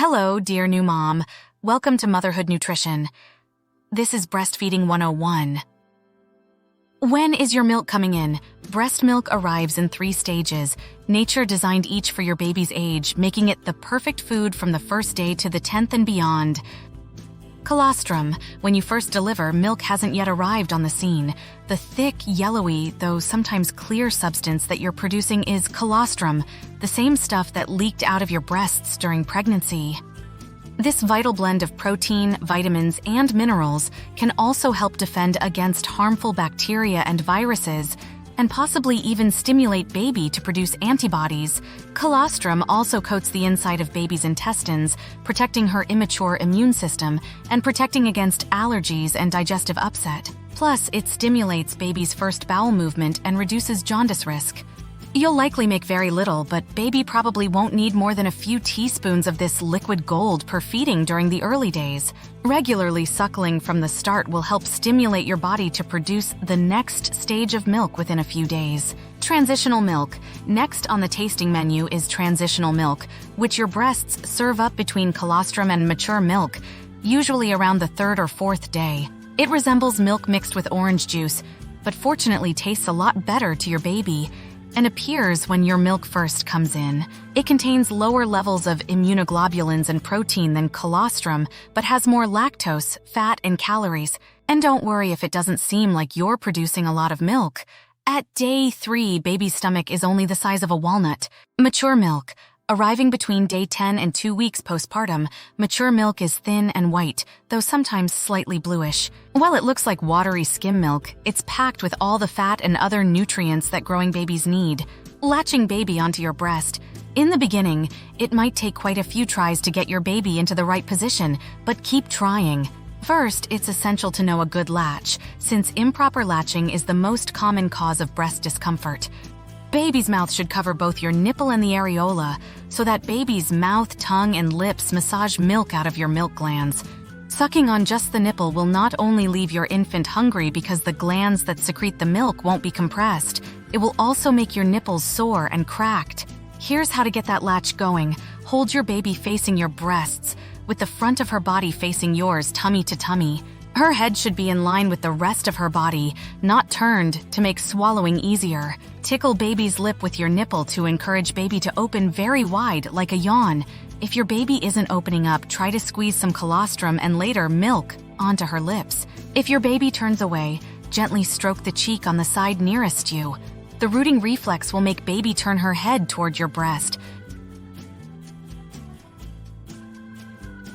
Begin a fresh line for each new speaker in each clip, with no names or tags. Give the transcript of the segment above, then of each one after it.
Hello, dear new mom. Welcome to Motherhood Nutrition. This is Breastfeeding 101. When is your milk coming in? Breast milk arrives in 3 stages. Nature designed each for your baby's age, making it the perfect food from the first day to the 10th and beyond. Colostrum. When you first deliver, milk hasn't yet arrived on the scene. The thick, yellowy, though sometimes clear substance that you're producing is colostrum, the same stuff that leaked out of your breasts during pregnancy. This vital blend of protein, vitamins, and minerals can also help defend against harmful bacteria and viruses, and possibly even stimulate baby to produce antibodies. Colostrum also coats the inside of baby's intestines, protecting her immature immune system and protecting against allergies and digestive upset. Plus, it stimulates baby's first bowel movement and reduces jaundice risk. You'll likely make very little, but baby probably won't need more than a few teaspoons of this liquid gold per feeding during the early days. Regularly suckling from the start will help stimulate your body to produce the next stage of milk within a few days. Transitional milk. Next on the tasting menu is transitional milk, which your breasts serve up between colostrum and mature milk, usually around the 3rd or 4th day. It resembles milk mixed with orange juice, but fortunately tastes a lot better to your baby and appears when your milk first comes in. It contains lower levels of immunoglobulins and protein than colostrum, but has more lactose, fat, and calories. And don't worry if it doesn't seem like you're producing a lot of milk. At day 3, baby's stomach is only the size of a walnut. Mature milk. Arriving between day 10 and 2 weeks postpartum, mature milk is thin and white, though sometimes slightly bluish. While it looks like watery skim milk, it's packed with all the fat and other nutrients that growing babies need. Latching baby onto your breast. In the beginning, it might take quite a few tries to get your baby into the right position, but keep trying. First, it's essential to know a good latch, since improper latching is the most common cause of breast discomfort. Baby's mouth should cover both your nipple and the areola, so that baby's mouth, tongue, and lips massage milk out of your milk glands. Sucking on just the nipple will not only leave your infant hungry because the glands that secrete the milk won't be compressed, it will also make your nipples sore and cracked. Here's how to get that latch going. Hold your baby facing your breasts, with the front of her body facing yours, tummy to tummy. Her head should be in line with the rest of her body, not turned, to make swallowing easier. Tickle baby's lip with your nipple to encourage baby to open very wide, like a yawn. If your baby isn't opening up, try to squeeze some colostrum and later milk onto her lips. If your baby turns away, gently stroke the cheek on the side nearest you. The rooting reflex will make baby turn her head toward your breast.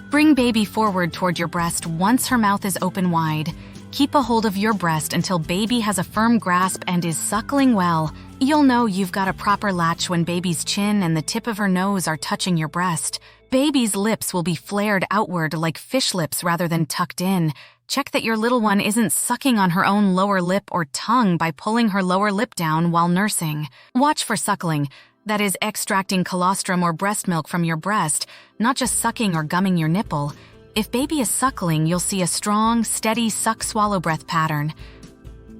Bring baby forward toward your breast once her mouth is open wide. Keep a hold of your breast until baby has a firm grasp and is suckling well. You'll know you've got a proper latch when baby's chin and the tip of her nose are touching your breast. Baby's lips will be flared outward like fish lips rather than tucked in. Check that your little one isn't sucking on her own lower lip or tongue by pulling her lower lip down while nursing. Watch for suckling. That is, extracting colostrum or breast milk from your breast, not just sucking or gumming your nipple. If baby is suckling, you'll see a strong, steady suck-swallow breath pattern.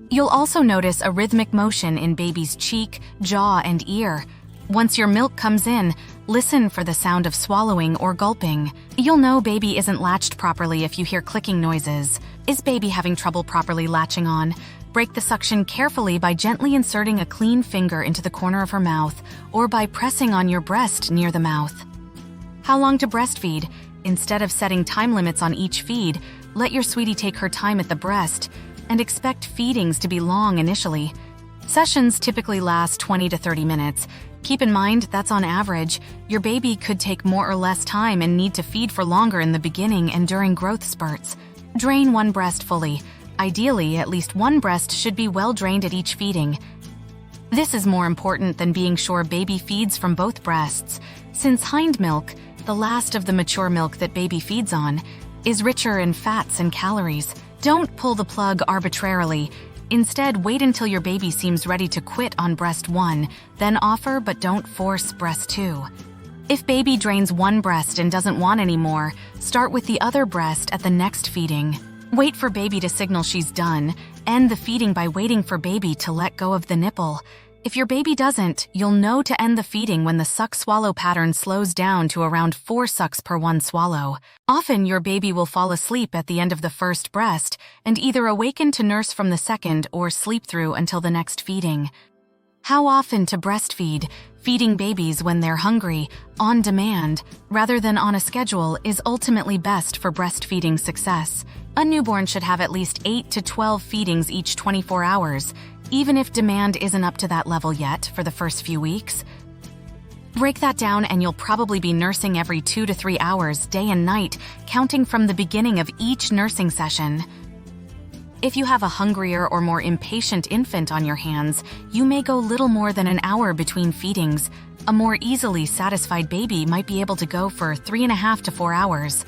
You'll also notice a rhythmic motion in baby's cheek, jaw, and ear. Once your milk comes in, listen for the sound of swallowing or gulping. You'll know baby isn't latched properly if you hear clicking noises. Is baby having trouble properly latching on? Break the suction carefully by gently inserting a clean finger into the corner of her mouth or by pressing on your breast near the mouth. How long to breastfeed? Instead of setting time limits on each feed, let your sweetie take her time at the breast and expect feedings to be long initially. Sessions typically last 20 to 30 minutes. Keep in mind that's on average. Your baby could take more or less time and need to feed for longer in the beginning and during growth spurts. Drain one breast fully. Ideally, at least one breast should be well drained at each feeding. This is more important than being sure baby feeds from both breasts, since hind milk, the last of the mature milk that baby feeds on, is richer in fats and calories. Don't pull the plug arbitrarily. Instead, wait until your baby seems ready to quit on breast 1, then offer but don't force breast 2. If baby drains one breast and doesn't want any more, start with the other breast at the next feeding. Wait for baby to signal she's done. End the feeding by waiting for baby to let go of the nipple. If your baby doesn't, you'll know to end the feeding when the suck-swallow pattern slows down to around 4 sucks per 1 swallow. Often, your baby will fall asleep at the end of the first breast and either awaken to nurse from the second or sleep through until the next feeding. How often to breastfeed? Feeding babies when they're hungry, on demand, rather than on a schedule is ultimately best for breastfeeding success. A newborn should have at least 8 to 12 feedings each 24 hours, even if demand isn't up to that level yet for the first few weeks. Break that down and you'll probably be nursing every 2 to 3 hours, day and night, counting from the beginning of each nursing session. If you have a hungrier or more impatient infant on your hands, you may go little more than an hour between feedings. A more easily satisfied baby might be able to go for 3.5 to 4 hours.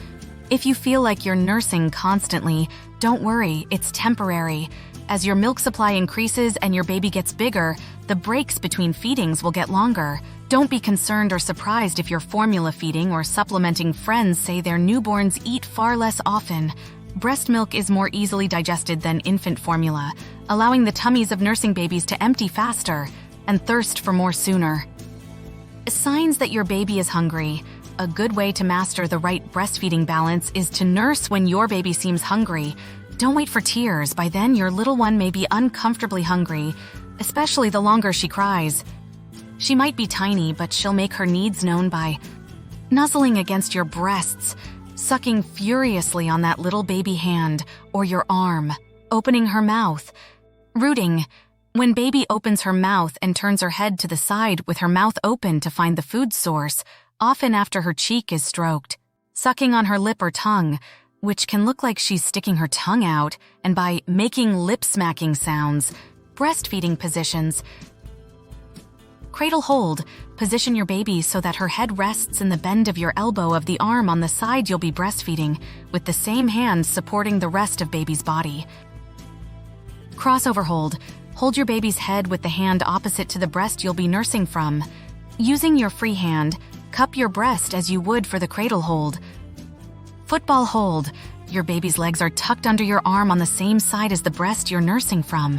If you feel like you're nursing constantly, don't worry, it's temporary. As your milk supply increases and your baby gets bigger, the breaks between feedings will get longer. Don't be concerned or surprised if your formula feeding or supplementing friends say their newborns eat far less often. Breast milk is more easily digested than infant formula, allowing the tummies of nursing babies to empty faster and thirst for more sooner. Signs that your baby is hungry. A good way to master the right breastfeeding balance is to nurse when your baby seems hungry. Don't wait for tears. By then, your little one may be uncomfortably hungry, especially the longer she cries. She might be tiny, but she'll make her needs known by nuzzling against your breasts, sucking furiously on that little baby hand or your arm, opening her mouth, rooting. When baby opens her mouth and turns her head to the side with her mouth open to find the food source, often after her cheek is stroked, sucking on her lip or tongue, which can look like she's sticking her tongue out, and by making lip-smacking sounds. Breastfeeding positions. Cradle hold. Position your baby so that her head rests in the bend of your elbow of the arm on the side you'll be breastfeeding, with the same hand supporting the rest of baby's body. Crossover hold. Hold your baby's head with the hand opposite to the breast you'll be nursing from. Using your free hand, cup your breast as you would for the cradle hold. Football hold. Your baby's legs are tucked under your arm on the same side as the breast you're nursing from.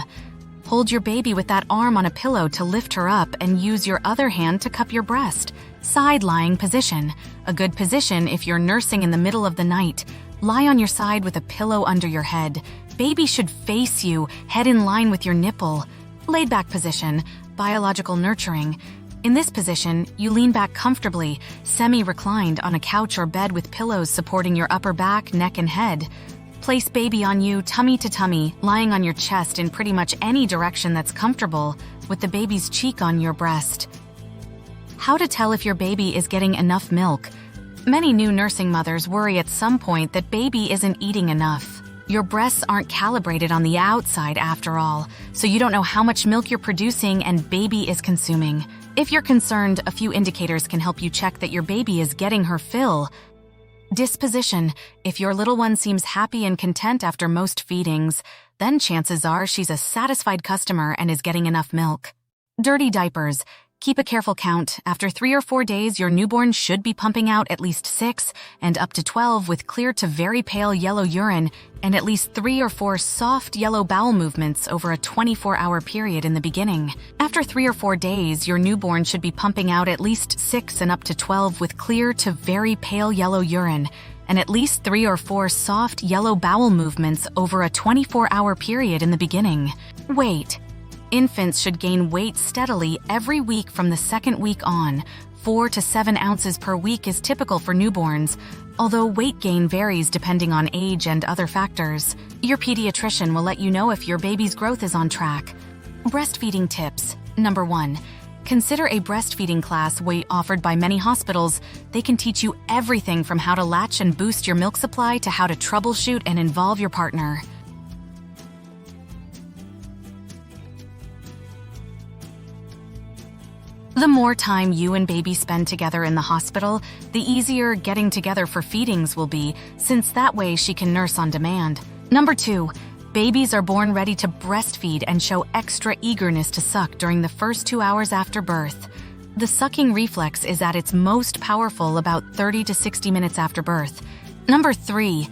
Hold your baby with that arm on a pillow to lift her up and use your other hand to cup your breast. Side lying position. A good position if you're nursing in the middle of the night. Lie on your side with a pillow under your head. Baby should face you, head in line with your nipple. Laid back position. Biological nurturing. In this position, you lean back comfortably, semi-reclined on a couch or bed with pillows supporting your upper back, neck, and head. Place baby on you, tummy to tummy, lying on your chest in pretty much any direction that's comfortable, with the baby's cheek on your breast. How to tell if your baby is getting enough milk. Many new nursing mothers worry at some point that baby isn't eating enough. Your breasts aren't calibrated on the outside after all, so you don't know how much milk you're producing and baby is consuming. If you're concerned, a few indicators can help you check that your baby is getting her fill. Disposition. If your little one seems happy and content after most feedings, then chances are she's a satisfied customer and is getting enough milk. Dirty diapers. Keep a careful count. After 3 or 4 days, your newborn should be pumping out at least 6 and up to 12 with clear to very pale yellow urine and at least 3 or 4 soft yellow bowel movements over a 24-hour period in the beginning. After 3 or 4 days, your newborn should be pumping out at least 6 and up to 12 with clear to very pale yellow urine and at least 3 or 4 soft yellow bowel movements over a 24-hour period in the beginning. Weight. Infants should gain weight steadily every week from the second week on. 4 to 7 ounces per week is typical for newborns, although weight gain varies depending on age and other factors. Your pediatrician will let you know if your baby's growth is on track. Breastfeeding tips. Number 1. Consider a breastfeeding class offered by many hospitals. They can teach you everything from how to latch and boost your milk supply to how to troubleshoot and involve your partner. The more time you and baby spend together in the hospital, the easier getting together for feedings will be, since that way she can nurse on demand. Number 2, babies are born ready to breastfeed and show extra eagerness to suck during the first 2 hours after birth. The sucking reflex is at its most powerful about 30 to 60 minutes after birth. Number 3,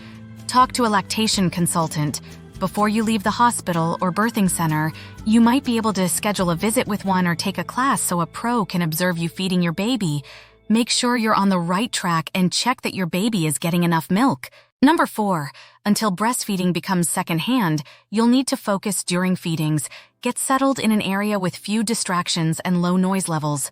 talk to a lactation consultant. Before you leave the hospital or birthing center, you might be able to schedule a visit with one or take a class so a pro can observe you feeding your baby. Make sure you're on the right track and check that your baby is getting enough milk. Number 4, until breastfeeding becomes secondhand, you'll need to focus during feedings. Get settled in an area with few distractions and low noise levels.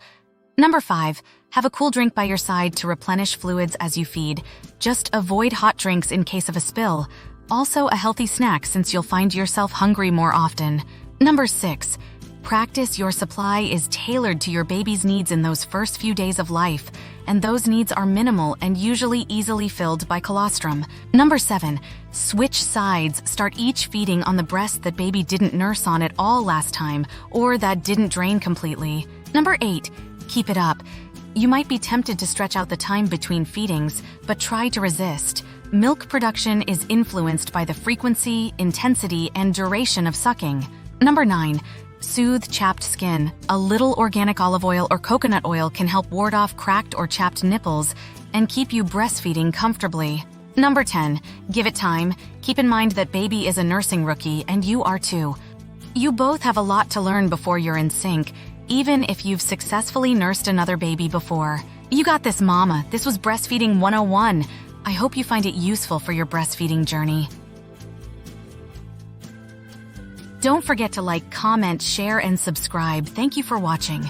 Number 5, have a cool drink by your side to replenish fluids as you feed. Just avoid hot drinks in case of a spill. Also a healthy snack since you'll find yourself hungry more often. Number 6, practice your supply is tailored to your baby's needs in those first few days of life, and those needs are minimal and usually easily filled by colostrum. Number 7, switch sides. Start each feeding on the breast that baby didn't nurse on at all last time, or that didn't drain completely. Number 8, keep it up. You might be tempted to stretch out the time between feedings, but try to resist. Milk production is influenced by the frequency, intensity, and duration of sucking. Number 9, soothe chapped skin. A little organic olive oil or coconut oil can help ward off cracked or chapped nipples and keep you breastfeeding comfortably. Number 10, give it time. Keep in mind that baby is a nursing rookie and you are too. You both have a lot to learn before you're in sync, even if you've successfully nursed another baby before. You got this, mama. This was Breastfeeding 101. I hope you find it useful for your breastfeeding journey. Don't forget to like, comment, share, and subscribe. Thank you for watching.